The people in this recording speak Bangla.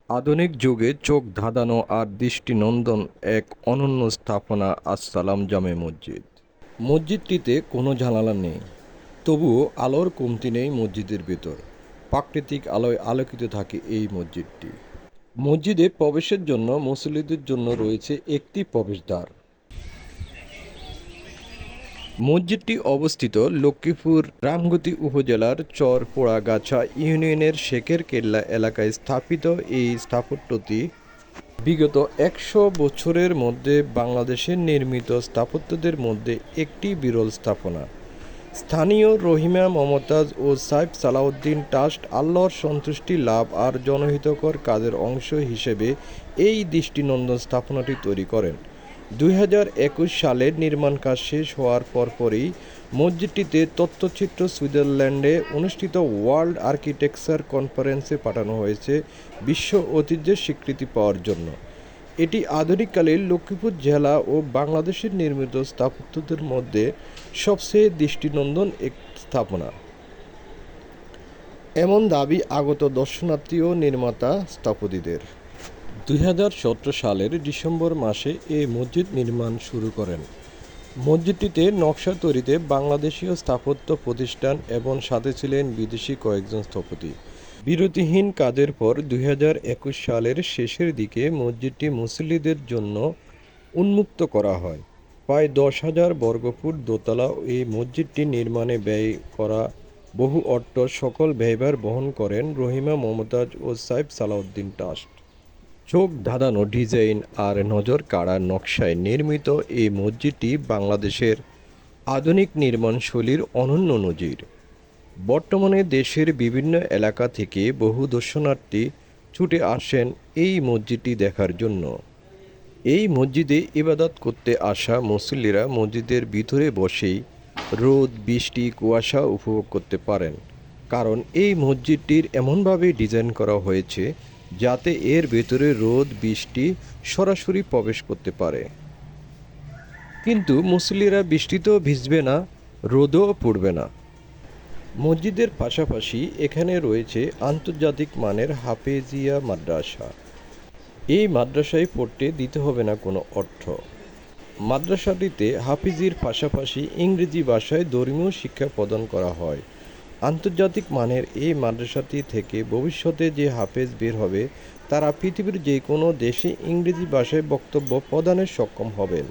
আধুনিক যুগে চোখ ধাঁধানো আর দৃষ্টিনন্দন এক অনন্য স্থাপনা আসসালাম জামে মসজিদ। মসজিদটিতে কোনো জানালা নেই, তবুও আলোর কমতি নেই মসজিদের ভেতর। প্রাকৃতিক আলোয় আলোকিত থাকে এই মসজিদটি। মসজিদে প্রবেশের জন্য মুসল্লিদের জন্য রয়েছে একটি প্রবেশদ্বার। মসজিদটি অবস্থিত লক্ষ্মীপুর রামগতি উপজেলার চরপোড়াগাছা ইউনিয়নের শেখের কেল্লা এলাকায় স্থাপিত। এই স্থাপত্যটি বিগত ১০০ বছরের মধ্যে বাংলাদেশের নির্মিত স্থাপত্যদের মধ্যে একটি বিরল স্থাপনা। স্থানীয় রহিমা মমতাজ ও সাইফ সালাউদ্দিন ট্রাস্ট আল্লাহর সন্তুষ্টি লাভ আর জনহিতকর কাজের অংশ হিসেবে এই দৃষ্টিনন্দন স্থাপনাটি তৈরি করেন। ২০২১ সালের নির্মাণ কাজ শেষ হওয়ার পরপরই মসজিদটিতে তথ্যচিত্র সুইজারল্যান্ডে অনুষ্ঠিত ওয়ার্ল্ড আর্কিটেকচার কনফারেন্সে পাঠানো হয়েছে বিশ্ব ঐতিহ্যের স্বীকৃতি পাওয়ার জন্য। এটি আধুনিককালের লক্ষ্মীপুর জেলা ও বাংলাদেশের নির্মিত স্থাপত্যদের মধ্যে সবচেয়ে দৃষ্টিনন্দন এক স্থাপনা, এমন দাবি আগত দর্শনার্থী ও নির্মাতা স্থপতিদের। ২০১৭ সালের ডিসেম্বর মাসে এই মসজিদ নির্মাণ শুরু করেন। মসজিদটিতে নকশা তৈরিতে বাংলাদেশীয় স্থাপত্য প্রতিষ্ঠান এবং সাথে ছিলেন বিদেশি কয়েকজন স্থপতি। বিরতিহীন কাজের পর ২০২১ সালের শেষের দিকে মসজিদটি মুসল্লিদের জন্য উন্মুক্ত করা হয়। প্রায় ১০,০০০ বর্গফুট দোতলা এই মসজিদটি নির্মাণে ব্যয় করা বহু অর্থ সকল ব্যয়ভার বহন করেন রহিমা মমতাজ ও সাইফ সালাউদ্দিন ট্রাস্ট। চোখ ধাঁধানো ডিজাইন আর নজর কাড়া নকশায় নির্মিত এই মসজিদটি বাংলাদেশের আধুনিক নির্মাণশৈলীর অনন্য নজির। বর্তমানে দেশের বিভিন্ন এলাকা থেকে বহু দর্শনার্থী ছুটে আসেন এই মসজিদটি দেখার জন্য। এই মসজিদে ইবাদত করতে আসা মুসল্লিরা মসজিদের ভিতরে বসেই রোদ, বৃষ্টি, কুয়াশা উপভোগ করতে পারেন, কারণ এই মসজিদটির এমনভাবে ডিজাইন করা হয়েছে যাতে এর ভেতরে রোদ, বৃষ্টি সরাসরি প্রবেশ করতে পারে। কিন্তু মুসল্লিরা বৃষ্টিতেও ভিজবে না, রোদও পড়বে না। মসজিদের পাশাপাশি এখানে রয়েছে আন্তর্জাতিক মানের হাফেজিয়া মাদ্রাসা। এই মাদ্রাসায় পড়তে দিতে হবে না কোনো অর্থ। মাদ্রাসাটিতে হাফিজির পাশাপাশি ইংরেজি ভাষায় ধর্মীয় শিক্ষা প্রদান করা হয়। আন্তর্জাতিক মানের এই মাদ্রাসাটি থেকে ভবিষ্যতে যে হাফেজ বের হবে তারা পৃথিবীর যে কোনো দেশে ইংরেজি ভাষায় বক্তব্য প্রদানে সক্ষম হবেন।